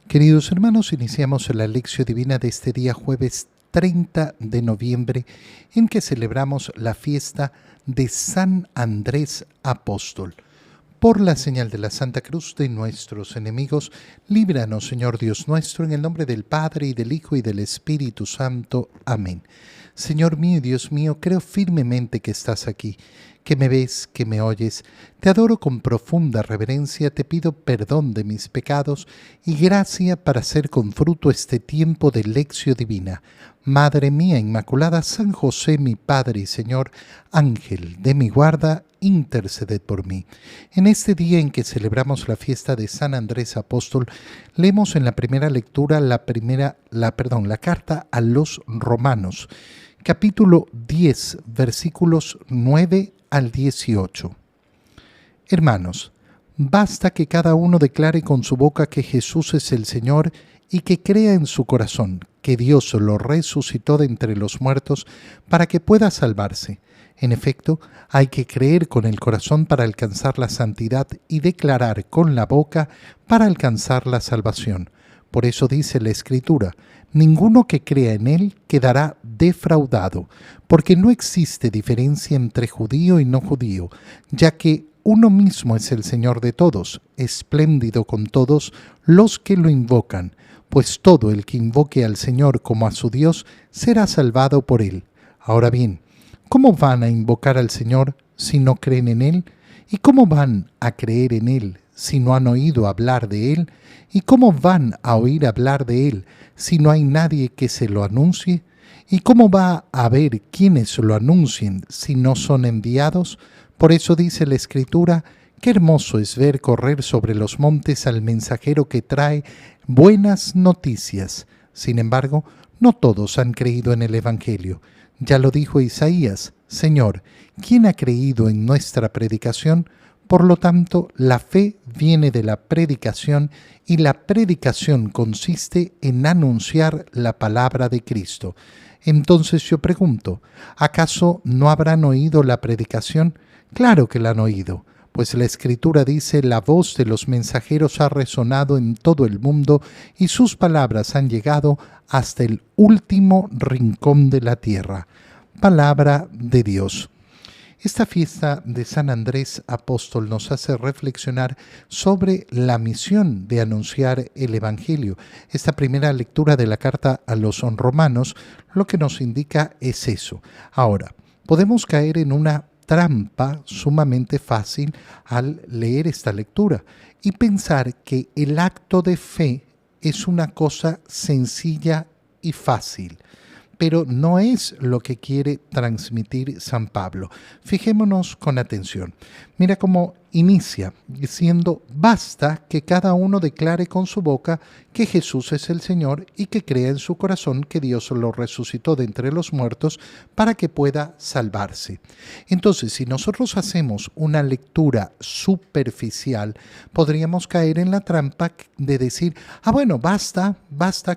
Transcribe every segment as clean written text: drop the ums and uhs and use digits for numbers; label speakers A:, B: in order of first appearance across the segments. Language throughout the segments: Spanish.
A: Queridos hermanos, iniciamos la lección divina de este día jueves 30 de noviembre en que celebramos la fiesta de San Andrés Apóstol. Por la señal de la Santa Cruz de nuestros enemigos, líbranos, Señor Dios nuestro, en el nombre del Padre, y del Hijo, y del Espíritu Santo. Amén. Señor mío y Dios mío, creo firmemente que estás aquí, que me ves, que me oyes. Te adoro con profunda reverencia, te pido perdón de mis pecados y gracia para hacer con fruto este tiempo de lección divina. Madre mía Inmaculada, San José, mi Padre y Señor, Ángel de mi guarda, interceded por mí. En este día en que celebramos la fiesta de San Andrés Apóstol, leemos en la primera lectura la carta a los Romanos, capítulo 10, versículos 9 al 18. Hermanos, basta que cada uno declare con su boca que Jesús es el Señor y que crea en su corazón que Dios lo resucitó de entre los muertos para que pueda salvarse. En efecto, hay que creer con el corazón para alcanzar la santidad y declarar con la boca para alcanzar la salvación. Por eso dice la Escritura: ninguno que crea en Él quedará defraudado, porque no existe diferencia entre judío y no judío, ya que uno mismo es el Señor de todos, espléndido con todos los que lo invocan, pues todo el que invoque al Señor como a su Dios será salvado por Él. Ahora bien, ¿cómo van a invocar al Señor si no creen en Él? ¿Y cómo van a creer en Él si no han oído hablar de Él? ¿Y cómo van a oír hablar de Él si no hay nadie que se lo anuncie? ¿Y cómo va a haber quienes lo anuncien si no son enviados? Por eso dice la Escritura: qué hermoso es ver correr sobre los montes al mensajero que trae buenas noticias. Sin embargo, no todos han creído en el Evangelio. Ya lo dijo Isaías: Señor, ¿quién ha creído en nuestra predicación? Por lo tanto, la fe viene de la predicación, y la predicación consiste en anunciar la palabra de Cristo. Entonces yo pregunto, ¿acaso no habrán oído la predicación? Claro que la han oído, pues la Escritura dice: la voz de los mensajeros ha resonado en todo el mundo y sus palabras han llegado hasta el último rincón de la tierra. Palabra de Dios. Esta fiesta de San Andrés Apóstol nos hace reflexionar sobre la misión de anunciar el Evangelio. Esta primera lectura de la carta a los Romanos lo que nos indica es eso. Ahora, podemos caer en una trampa sumamente fácil al leer esta lectura y pensar que el acto de fe es una cosa sencilla y fácil. Pero no es lo que quiere transmitir San Pablo. Fijémonos con atención. Mira cómo inicia diciendo: basta que cada uno declare con su boca que Jesús es el Señor y que crea en su corazón que Dios lo resucitó de entre los muertos para que pueda salvarse. Entonces, si nosotros hacemos una lectura superficial, podríamos caer en la trampa de decir: bueno, basta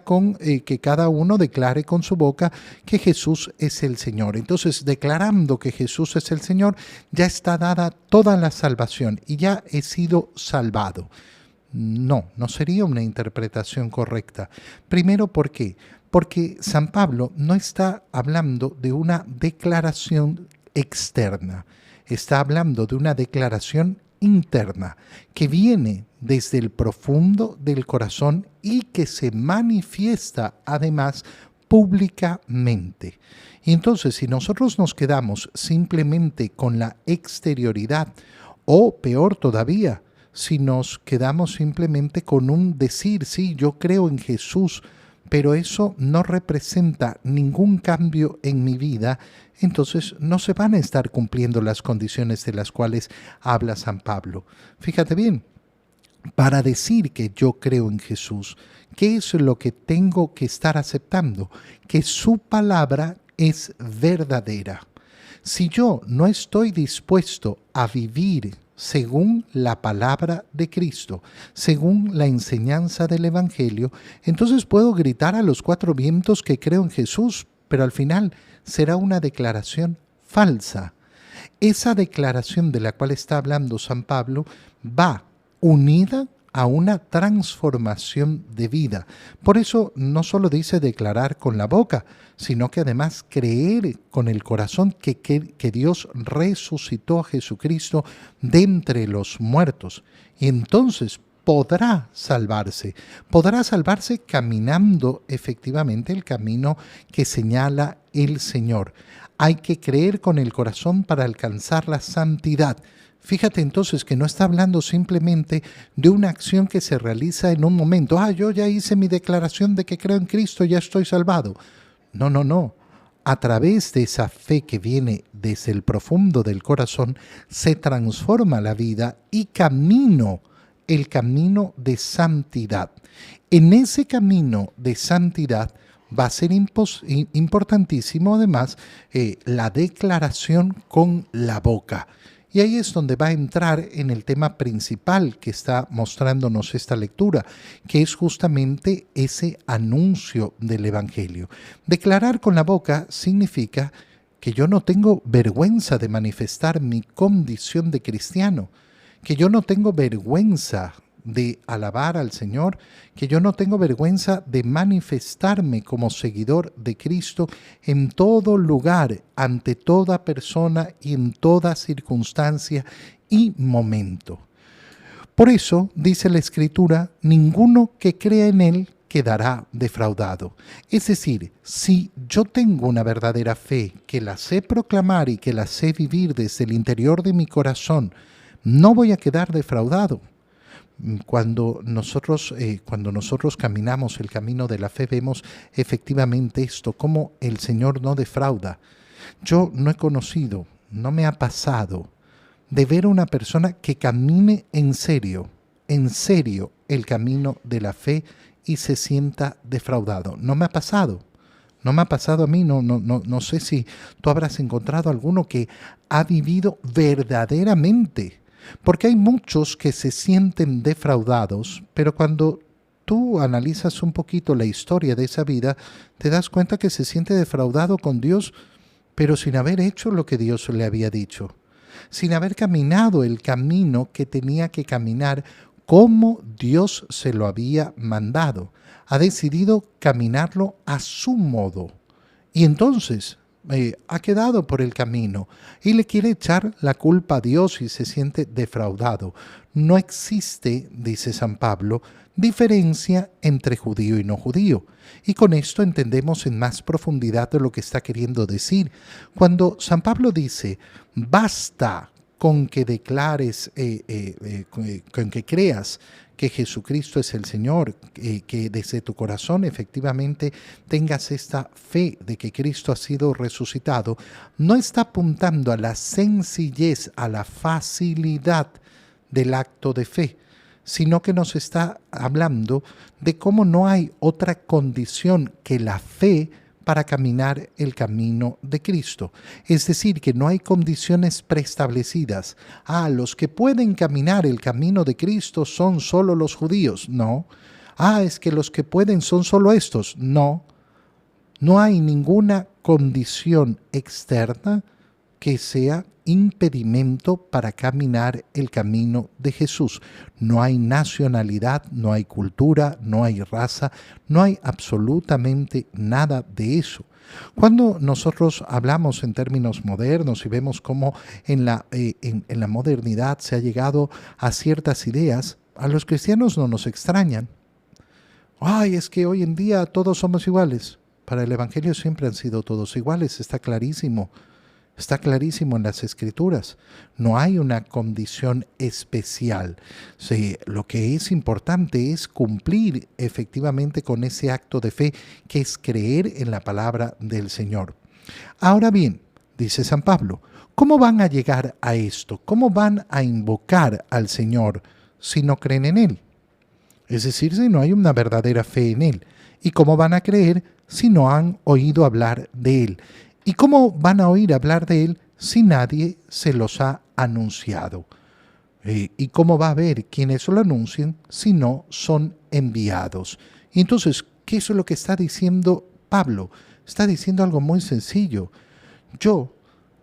A: con que cada uno declare con su boca que Jesús es el Señor. Entonces, declarando que Jesús es el Señor, ya está dada toda la salvación y ya he sido salvado. No sería una interpretación correcta. Primero, ¿por qué? Porque San Pablo no está hablando de una declaración externa, está hablando de una declaración interna que viene desde el profundo del corazón y que se manifiesta además públicamente. Y entonces, si nosotros nos quedamos simplemente con la exterioridad, o peor todavía, si nos quedamos simplemente con un decir: sí, yo creo en Jesús, pero eso no representa ningún cambio en mi vida, entonces no se van a estar cumpliendo las condiciones de las cuales habla San Pablo. Fíjate bien, para decir que yo creo en Jesús, ¿qué es lo que tengo que estar aceptando? Que su palabra es verdadera. Si yo no estoy dispuesto a vivir según la palabra de Cristo, según la enseñanza del Evangelio, entonces puedo gritar a los cuatro vientos que creo en Jesús, pero al final será una declaración falsa. Esa declaración de la cual está hablando San Pablo va unida a una transformación de vida. Por eso no solo dice declarar con la boca, sino que además creer con el corazón que Dios resucitó a Jesucristo de entre los muertos. Y entonces podrá salvarse caminando efectivamente el camino que señala el Señor. Hay que creer con el corazón para alcanzar la santidad. Fíjate entonces que no está hablando simplemente de una acción que se realiza en un momento. Yo ya hice mi declaración de que creo en Cristo, ya estoy salvado. No. A través de esa fe que viene desde el profundo del corazón, se transforma la vida y el camino de santidad. En ese camino de santidad va a ser importantísimo además la declaración con la boca. Y ahí es donde va a entrar en el tema principal que está mostrándonos esta lectura, que es justamente ese anuncio del Evangelio. Declarar con la boca significa que yo no tengo vergüenza de manifestar mi condición de cristiano, que yo no tengo vergüenza de alabar al Señor, que yo no tengo vergüenza de manifestarme como seguidor de Cristo en todo lugar, ante toda persona y en toda circunstancia y momento. Por eso, dice la Escritura, ninguno que crea en Él quedará defraudado. Es decir, si yo tengo una verdadera fe, que la sé proclamar y que la sé vivir desde el interior de mi corazón, no voy a quedar defraudado. Cuando nosotros caminamos el camino de la fe, vemos efectivamente esto, cómo el Señor no defrauda. Yo no he conocido, no me ha pasado de ver a una persona que camine en serio el camino de la fe y se sienta defraudado. No me ha pasado. No me ha pasado a mí, no sé si tú habrás encontrado alguno que ha vivido verdaderamente. Porque hay muchos que se sienten defraudados, pero cuando tú analizas un poquito la historia de esa vida, te das cuenta que se siente defraudado con Dios, pero sin haber hecho lo que Dios le había dicho, sin haber caminado el camino que tenía que caminar como Dios se lo había mandado. Ha decidido caminarlo a su modo. Y entonces ha quedado por el camino y le quiere echar la culpa a Dios y se siente defraudado. No existe, dice San Pablo, diferencia entre judío y no judío. Y con esto entendemos en más profundidad de lo que está queriendo decir. Cuando San Pablo dice, basta con que declares, con que creas que Jesucristo es el Señor, que desde tu corazón efectivamente tengas esta fe de que Cristo ha sido resucitado, no está apuntando a la sencillez, a la facilidad del acto de fe, sino que nos está hablando de cómo no hay otra condición que la fe para caminar el camino de Cristo. Es decir, que no hay condiciones preestablecidas. Los que pueden caminar el camino de Cristo son solo los judíos. No. Es que los que pueden son solo estos. No. No hay ninguna condición externa que sea impedimento para caminar el camino de Jesús. No hay nacionalidad, no hay cultura, no hay raza, no hay absolutamente nada de eso. Cuando nosotros hablamos en términos modernos y vemos cómo en la modernidad se ha llegado a ciertas ideas, a los cristianos no nos extrañan. Es que hoy en día todos somos iguales. Para el Evangelio siempre han sido todos iguales, está clarísimo. Está clarísimo en las Escrituras. No hay una condición especial. Sí, lo que es importante es cumplir efectivamente con ese acto de fe que es creer en la palabra del Señor. Ahora bien, dice San Pablo, ¿cómo van a llegar a esto? ¿Cómo van a invocar al Señor si no creen en Él? Es decir, si no hay una verdadera fe en Él. ¿Y cómo van a creer si no han oído hablar de Él? ¿Y cómo van a oír hablar de Él si nadie se los ha anunciado? ¿Y cómo va a haber quienes lo anuncien si no son enviados? Y entonces, ¿qué es lo que está diciendo Pablo? Está diciendo algo muy sencillo. Yo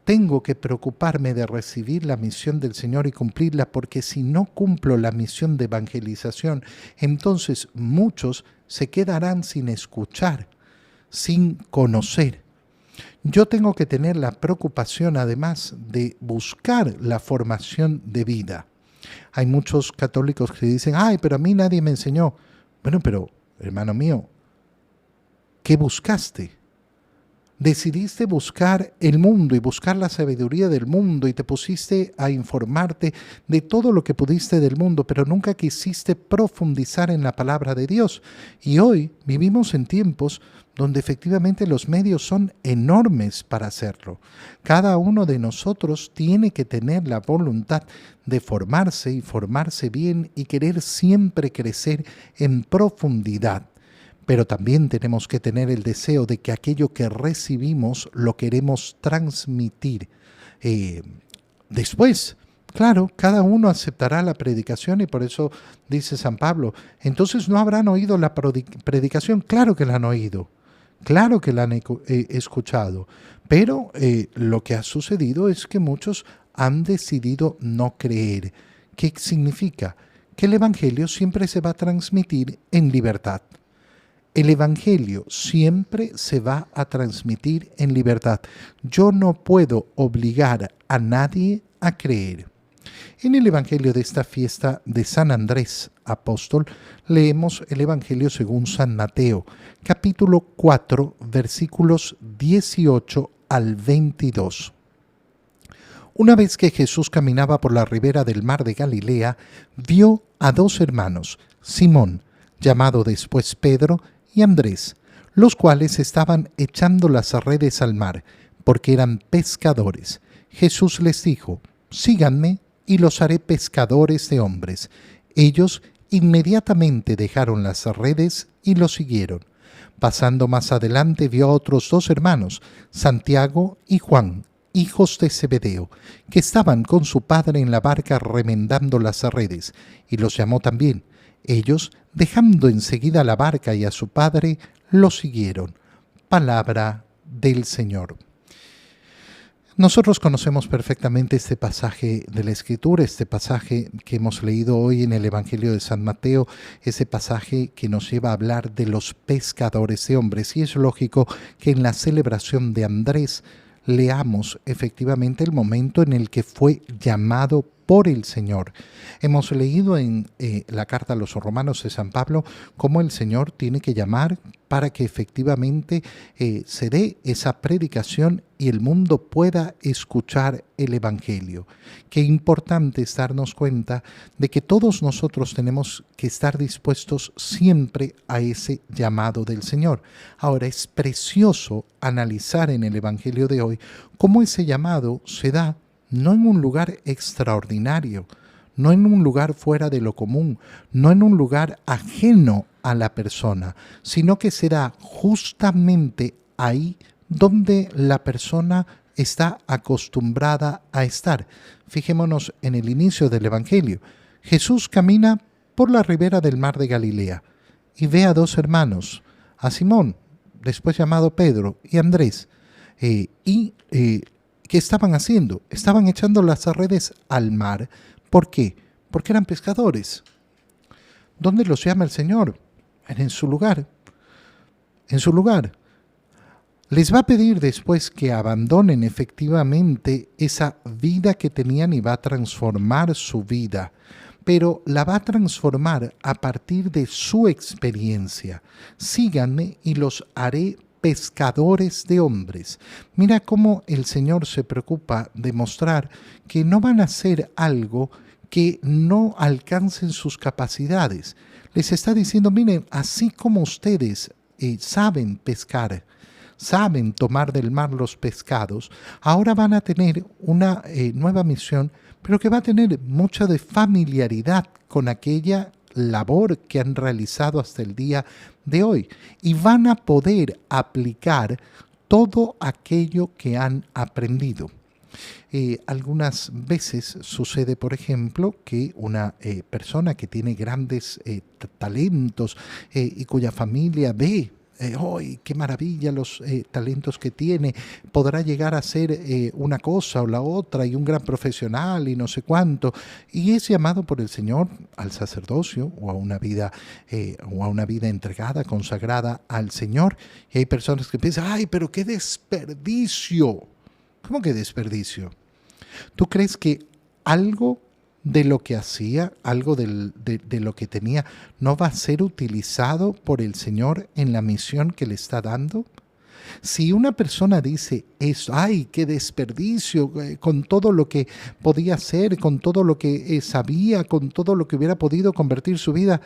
A: tengo que preocuparme de recibir la misión del Señor y cumplirla, porque si no cumplo la misión de evangelización, entonces muchos se quedarán sin escuchar, sin conocer. Yo tengo que tener la preocupación, además, de buscar la formación de vida. Hay muchos católicos que dicen, ay, pero a mí nadie me enseñó. Bueno, pero, hermano mío, ¿qué buscaste? Decidiste buscar el mundo y buscar la sabiduría del mundo y te pusiste a informarte de todo lo que pudiste del mundo, pero nunca quisiste profundizar en la palabra de Dios. Y hoy vivimos en tiempos donde efectivamente los medios son enormes para hacerlo. Cada uno de nosotros tiene que tener la voluntad de formarse y formarse bien y querer siempre crecer en profundidad. Pero también tenemos que tener el deseo de que aquello que recibimos lo queremos transmitir. Después, claro, cada uno aceptará la predicación y por eso dice San Pablo, entonces no habrán oído la predicación. Claro que la han oído, claro que la han escuchado, pero lo que ha sucedido es que muchos han decidido no creer. ¿Qué significa? Que el Evangelio siempre se va a transmitir en libertad. El Evangelio siempre se va a transmitir en libertad. Yo no puedo obligar a nadie a creer. En el Evangelio de esta fiesta de San Andrés Apóstol, leemos el Evangelio según San Mateo, capítulo 4, versículos 18 al 22. Una vez que Jesús caminaba por la ribera del mar de Galilea, vio a dos hermanos, Simón, llamado después Pedro, y Andrés, los cuales estaban echando las redes al mar, porque eran pescadores. Jesús les dijo, síganme y los haré pescadores de hombres. Ellos inmediatamente dejaron las redes y lo siguieron. Pasando más adelante vio a otros dos hermanos, Santiago y Juan, hijos de Zebedeo, que estaban con su padre en la barca remendando las redes, y los llamó también. Ellos, dejando enseguida la barca y a su padre, lo siguieron. Palabra del Señor. Nosotros conocemos perfectamente este pasaje de la Escritura, este pasaje que hemos leído hoy en el Evangelio de San Mateo, ese pasaje que nos lleva a hablar de los pescadores de hombres. Y es lógico que en la celebración de Andrés leamos efectivamente el momento en el que fue llamado por el Señor. Hemos leído en la carta a los Romanos de San Pablo cómo el Señor tiene que llamar para que efectivamente se dé esa predicación y el mundo pueda escuchar el Evangelio. Qué importante es darnos cuenta de que todos nosotros tenemos que estar dispuestos siempre a ese llamado del Señor. Ahora, es precioso analizar en el Evangelio de hoy cómo ese llamado se da no en un lugar extraordinario, no en un lugar fuera de lo común, no en un lugar ajeno a la persona, sino que se da justamente ahí donde la persona está acostumbrada a estar. Fijémonos en el inicio del Evangelio. Jesús camina por la ribera del mar de Galilea y ve a dos hermanos, a Simón, después llamado Pedro, y Andrés, ¿qué estaban haciendo? Estaban echando las redes al mar. ¿Por qué? Porque eran pescadores. ¿Dónde los llama el Señor? En su lugar. En su lugar. Les va a pedir después que abandonen efectivamente esa vida que tenían y va a transformar su vida. Pero la va a transformar a partir de su experiencia. Síganme y los haré pescadores de hombres. Mira cómo el Señor se preocupa de mostrar que no van a hacer algo que no alcancen sus capacidades. Les está diciendo, miren, así como ustedes saben pescar, saben tomar del mar los pescados, ahora van a tener una nueva misión, pero que va a tener mucha de familiaridad con aquella labor que han realizado hasta el día de hoy y van a poder aplicar todo aquello que han aprendido. Algunas veces sucede, por ejemplo, que una persona que tiene grandes talentos y cuya familia ve ¡ay, qué maravilla los talentos que tiene! Podrá llegar a ser una cosa o la otra y un gran profesional y no sé cuánto. Y es llamado por el Señor al sacerdocio o a una vida entregada, consagrada al Señor. Y hay personas que piensan, ¡ay, pero qué desperdicio! ¿Cómo que desperdicio? ¿Tú crees que algo de lo que hacía, algo de lo que tenía, no va a ser utilizado por el Señor en la misión que le está dando? Si una persona dice eso, ¡ay, qué desperdicio! Con todo lo que podía hacer, con todo lo que sabía, con todo lo que hubiera podido convertir su vida.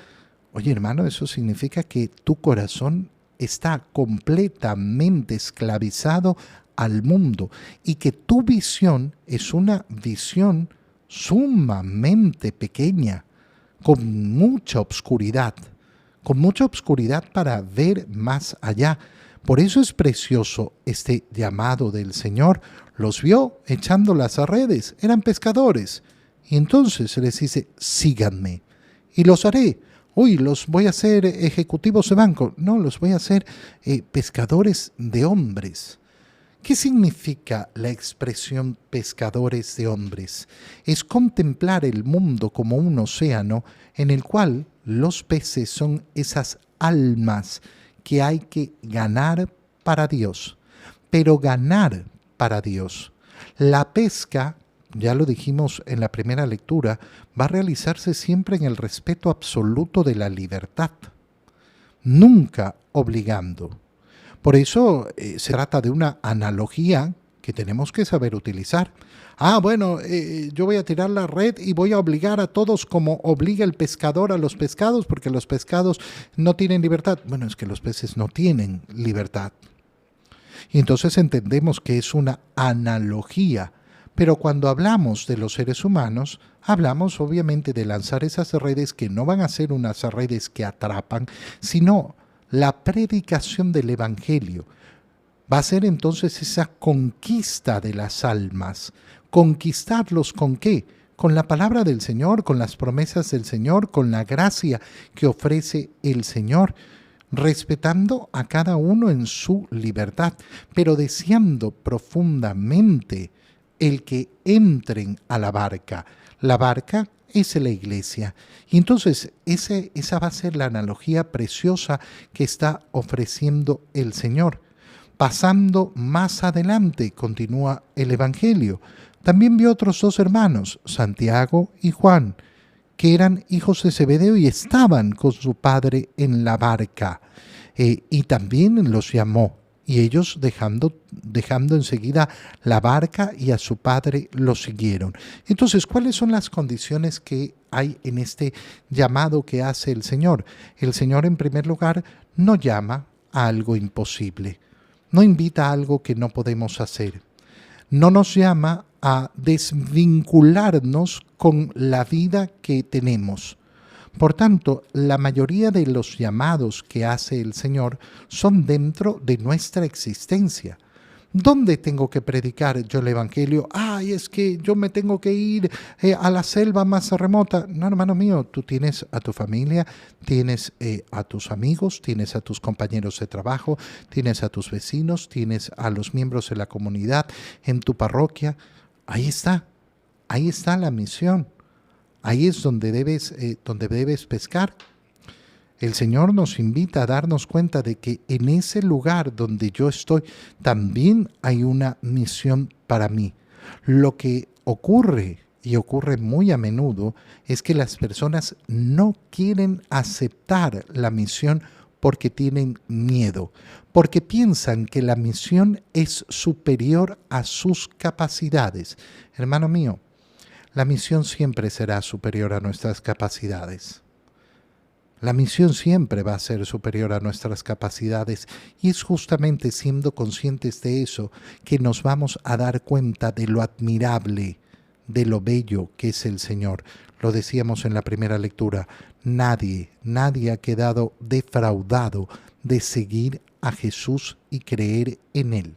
A: Oye, hermano, eso significa que tu corazón está completamente esclavizado al mundo y que tu visión es una visión sumamente pequeña, con mucha obscuridad para ver más allá. Por eso es precioso este llamado del Señor. Los vio echando las redes, eran pescadores. Y entonces se les dice, síganme y los haré. Uy, los voy a hacer ejecutivos de banco. No, los voy a hacer pescadores de hombres. ¿Qué significa la expresión pescadores de hombres? Es contemplar el mundo como un océano en el cual los peces son esas almas que hay que ganar para Dios. Pero ganar para Dios. La pesca, ya lo dijimos en la primera lectura, va a realizarse siempre en el respeto absoluto de la libertad, nunca obligando. Por eso se trata de una analogía que tenemos que saber utilizar. Bueno, yo voy a tirar la red y voy a obligar a todos como obliga el pescador a los pescados, porque los pescados no tienen libertad. Bueno, es que los peces no tienen libertad. Y entonces entendemos que es una analogía. Pero cuando hablamos de los seres humanos, hablamos obviamente de lanzar esas redes que no van a ser unas redes que atrapan, sino la predicación del Evangelio. Va a ser entonces esa conquista de las almas. ¿Conquistarlos con qué? Con la palabra del Señor, con las promesas del Señor, con la gracia que ofrece el Señor, respetando a cada uno en su libertad, pero deseando profundamente el que entren a la barca. La barca es la iglesia. Y entonces esa va a ser la analogía preciosa que está ofreciendo el Señor. Pasando más adelante, continúa el Evangelio. También vio otros dos hermanos, Santiago y Juan, que eran hijos de Zebedeo y estaban con su padre en la barca. Y también los llamó. Y ellos dejando enseguida la barca y a su padre lo siguieron. Entonces, ¿cuáles son las condiciones que hay en este llamado que hace el Señor? El Señor, en primer lugar, no llama a algo imposible. No invita a algo que no podemos hacer. No nos llama a desvincularnos con la vida que tenemos. Por tanto, la mayoría de los llamados que hace el Señor son dentro de nuestra existencia. ¿Dónde tengo que predicar yo el Evangelio? Es que yo me tengo que ir a la selva más remota. No, hermano mío, tú tienes a tu familia, tienes a tus amigos, tienes a tus compañeros de trabajo, tienes a tus vecinos, tienes a los miembros de la comunidad, en tu parroquia. Ahí está la misión. Ahí es donde debes pescar. El Señor nos invita a darnos cuenta de que en ese lugar donde yo estoy también hay una misión para mí. Lo que ocurre, y ocurre muy a menudo, es que las personas no quieren aceptar la misión porque tienen miedo, porque piensan que la misión es superior a sus capacidades. Hermano mío, la misión siempre será superior a nuestras capacidades. La misión siempre va a ser superior a nuestras capacidades y es justamente siendo conscientes de eso que nos vamos a dar cuenta de lo admirable, de lo bello que es el Señor. Lo decíamos en la primera lectura, nadie ha quedado defraudado de seguir a Jesús y creer en Él.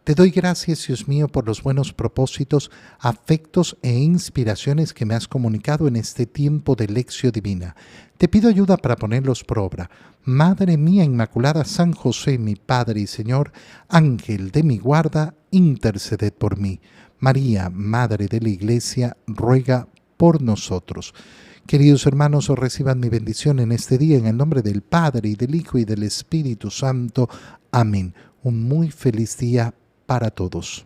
A: Te doy gracias, Dios mío, por los buenos propósitos, afectos e inspiraciones que me has comunicado en este tiempo de lección divina. Te pido ayuda para ponerlos por obra. Madre mía Inmaculada, San José, mi Padre y Señor, Ángel de mi guarda, interceded por mí. María, Madre de la Iglesia, ruega por nosotros. Queridos hermanos, os reciban mi bendición en este día, en el nombre del Padre, y del Hijo, y del Espíritu Santo. Amén. Un muy feliz día para todos.